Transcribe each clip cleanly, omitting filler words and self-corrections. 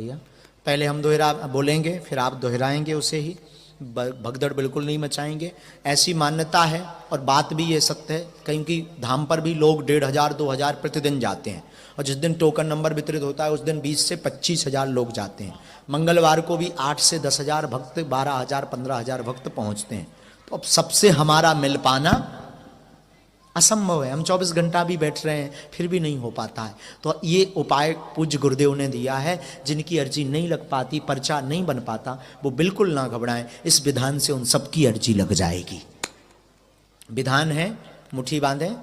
भैया, पहले हम दोहरा बोलेंगे फिर आप दोहराएंगे उसे ही, भगदड़ बिल्कुल नहीं मचाएंगे। ऐसी मान्यता है और बात भी ये सत्य है, क्योंकि धाम पर भी लोग 1500 2000 प्रतिदिन जाते हैं, और जिस दिन टोकन नंबर वितरित होता है उस दिन 20 से 25,000 लोग जाते हैं। मंगलवार को भी 8 से 10,000 भक्त, 12,000 15,000 भक्त पहुंचते हैं। तो अब सबसे हमारा मिल पाना असंभव है। हम 24 घंटा भी बैठ रहे हैं फिर भी नहीं हो पाता है। तो ये उपाय पूज्य गुरुदेव ने दिया है। जिनकी अर्जी नहीं लग पाती, पर्चा नहीं बन पाता, वो बिल्कुल ना घबराएं, इस विधान से उन सबकी अर्जी लग जाएगी। विधान है, मुट्ठी बांधें।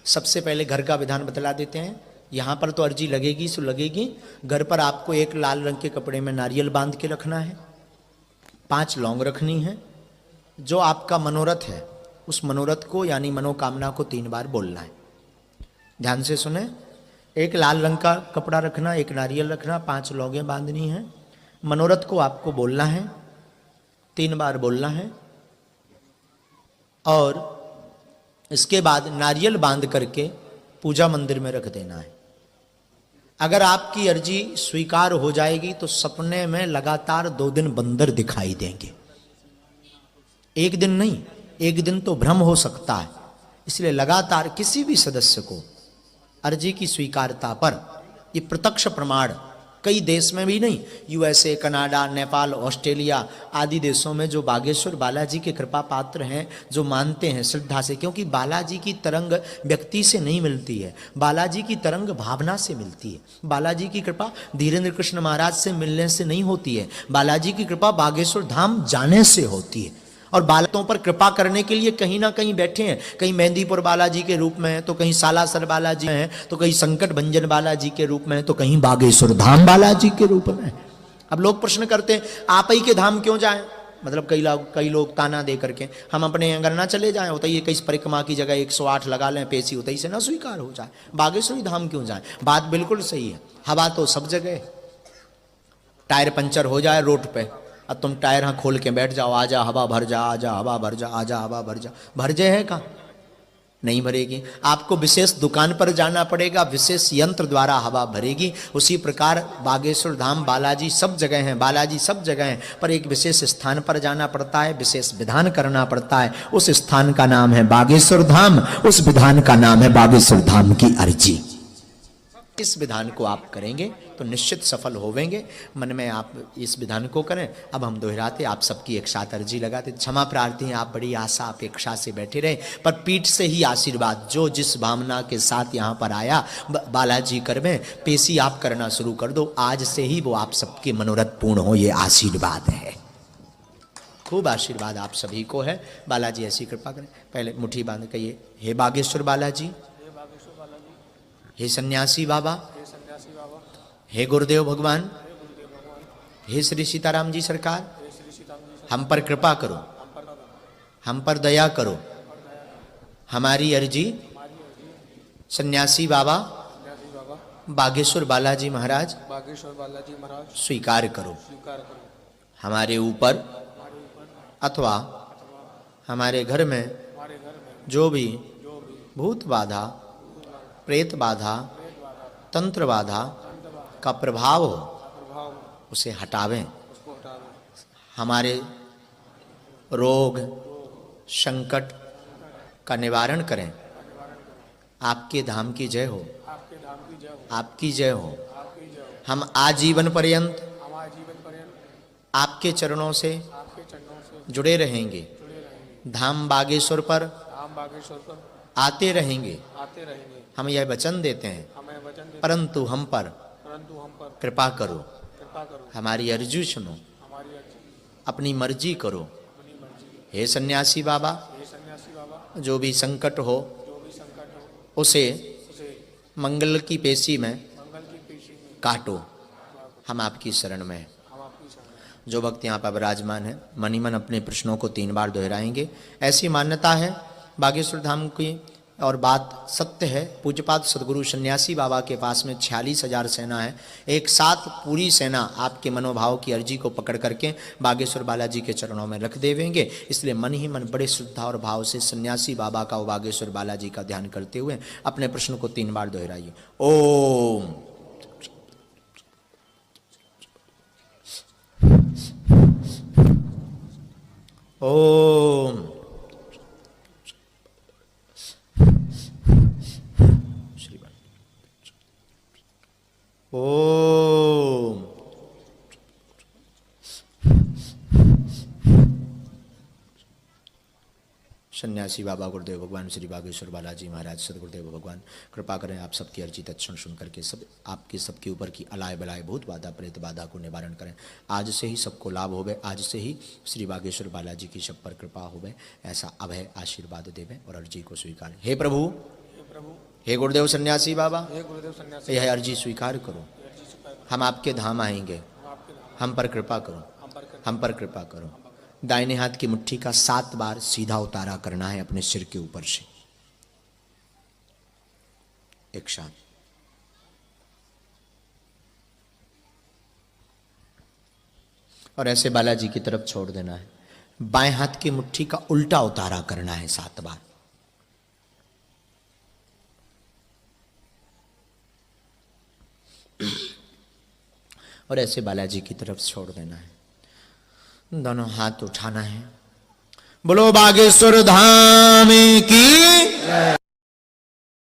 सबसे पहले घर का विधान बतला देते हैं। यहाँ पर तो अर्जी लगेगी सो लगेगी। घर पर आपको एक लाल रंग के कपड़े में नारियल बांध के रखना है, 5 लौंग रखनी है। जो आपका मनोरथ है उस मनोरथ को यानी मनोकामना को 3 बार बोलना है। ध्यान से सुने, एक लाल रंग का कपड़ा रखना, एक नारियल रखना, 5 लौंगें बांधनी है। मनोरथ को आपको बोलना है, 3 बार बोलना है, और इसके बाद नारियल बांध करके पूजा मंदिर में रख देना है। अगर आपकी अर्जी स्वीकार हो जाएगी तो सपने में लगातार 2 दिन बंदर दिखाई देंगे। एक दिन नहीं, एक दिन तो भ्रम हो सकता है। इसलिए लगातार किसी भी सदस्य को अर्जी की स्वीकारता पर, ये प्रत्यक्ष प्रमाण कई देश में भी नहीं, यूएसए, कनाडा, नेपाल, ऑस्ट्रेलिया आदि देशों में जो बागेश्वर बालाजी के कृपा पात्र हैं, जो मानते हैं श्रद्धा से, क्योंकि बालाजी की तरंग व्यक्ति से नहीं मिलती है, बालाजी की तरंग भावना से मिलती है। बालाजी की कृपा धीरेन्द्र कृष्ण महाराज से मिलने से नहीं होती है, बालाजी की कृपा बागेश्वर धाम जाने से होती है। और बालकों पर कृपा करने के लिए कहीं ना कहीं बैठे हैं, कहीं मेहंदीपुर बालाजी के रूप में है, तो कहीं सालासर बालाजी में है, तो कहीं संकट भंजन बालाजी के रूप में है, तो कहीं बागेश्वर धाम बालाजी के रूप में है। अब लोग प्रश्न करते हैं आप ही के धाम क्यों जाएं, मतलब कई लोग ताना दे करके हम अपने अगर ना चले जाएं, होता ये कई परिक्रमा की जगह 108 लगा लें पेशी, होता से ना स्वीकार हो जाए, बागेश्वरी धाम क्यों जाएं। बात बिल्कुल सही है, हवा तो सब जगह। टायर पंचर हो जाए रोड पे, अब तुम टायर हाँ खोल के बैठ जाओ, आजा हवा भर जा, आजा हवा भर जा, आजा हवा भर जा, भर जाए है कहाँ, नहीं भरेगी। आपको विशेष दुकान पर जाना पड़ेगा, विशेष यंत्र द्वारा हवा भरेगी। उसी प्रकार बागेश्वर धाम बालाजी सब जगह हैं, बालाजी सब जगह हैं, पर एक विशेष स्थान पर जाना पड़ता है, विशेष विधान करना पड़ता है। उस स्थान का नाम है बागेश्वर धाम, उस विधान का नाम है बागेश्वर धाम की अर्जी। इस विधान को आप करेंगे तो निश्चित सफल होवेंगे। मन में आप इस विधान को करें। अब हम दोहराते, आप सबकी एक साथ अर्जी लगाते। क्षमा प्रार्थी हैं, आप बड़ी आशा अपेक्षा से बैठे रहे, पर पीठ से ही आशीर्वाद, जो जिस भावना के साथ यहाँ पर आया बालाजी करवें, पेशी आप करना शुरू कर दो। आज से ही वो आप सबके मनोरथ पूर्ण हो, ये आशीर्वाद है। खूब आशीर्वाद आप सभी को है। बालाजी ऐसी कृपा करें। पहले मुट्ठी बांध कहिए, हे बागेश्वर बालाजी, हे सन्यासी बाबा, हे गुरुदेव भगवान, हे श्री सीताराम जी सरकार, हम पर कृपा करो, हम पर दया करो। हमारी अर्जी सन्यासी बाबा बागेश्वर बालाजी महाराज स्वीकार करो। हमारे ऊपर अथवा हमारे घर में जो भी भूत बाधा, प्रेत बाधा, तंत्र बाधा का प्रभाव हो, उसे हटावें। हमारे रोग संकट का निवारण करें। आपके धाम की जय हो, आपकी जय हो। हम आजीवन पर्यंत आपके चरणों से जुड़े रहेंगे, धाम बागेश्वर पर आते रहेंगे। हम यह वचन देते हैं, परंतु हम पर कृपा करो, हमारी अर्जी सुनो, अपनी मर्जी करो। हे सन्यासी बाबा, जो भी संकट हो उसे मंगल की पेशी में काटो। हम आपकी शरण में हैं। जो भक्त यहाँ पर विराजमान है मन ही मन अपने प्रश्नों को 3 बार दोहराएंगे। ऐसी मान्यता है बागेश्वर धाम की, और बात सत्य है। पूज्यपाद सदगुरु सन्यासी बाबा के पास में 46,000 सेना है। एक साथ पूरी सेना आपके मनोभाव की अर्जी को पकड़ करके बागेश्वर बालाजी के चरणों में रख देवेंगे। इसलिए मन ही मन बड़े श्रद्धा और भाव से सन्यासी बाबा का और बागेश्वर बालाजी का ध्यान करते हुए अपने प्रश्न को 3 बार दोहराइए। ओम ओम ओम सन्यासी बाबा गुरुदेव भगवान श्री बागेश्वर बालाजी महाराज सदगुरुदेव भगवान कृपा करें आप सबकी अर्जी तत्क्षण सुन करके सब आपके सबके ऊपर की अलाय बलाय भूत बाधा प्रेत बाधा को निवारण करें। आज से ही सबको लाभ होवे, आज से ही श्री बागेश्वर बालाजी की सब पर कृपा होवे, ऐसा अभय आशीर्वाद देवे और अर्जी को स्वीकार। हे प्रभु, हे गुरुदेव सन्यासी बाबा, यह अर्जी स्वीकार करो। हम आपके धाम आएंगे, हम पर कृपा करो, हम पर कृपा करो। दाहिने हाथ की मुट्ठी का 7 बार सीधा उतारा करना है अपने सिर के ऊपर से एक साथ। और ऐसे बालाजी की तरफ छोड़ देना है। बाएं हाथ की मुट्ठी का उल्टा उतारा करना है 7 बार। और ऐसे बालाजी की तरफ छोड़ देना है। दोनों हाथ उठाना है। बोलो बागेश्वर धाम की।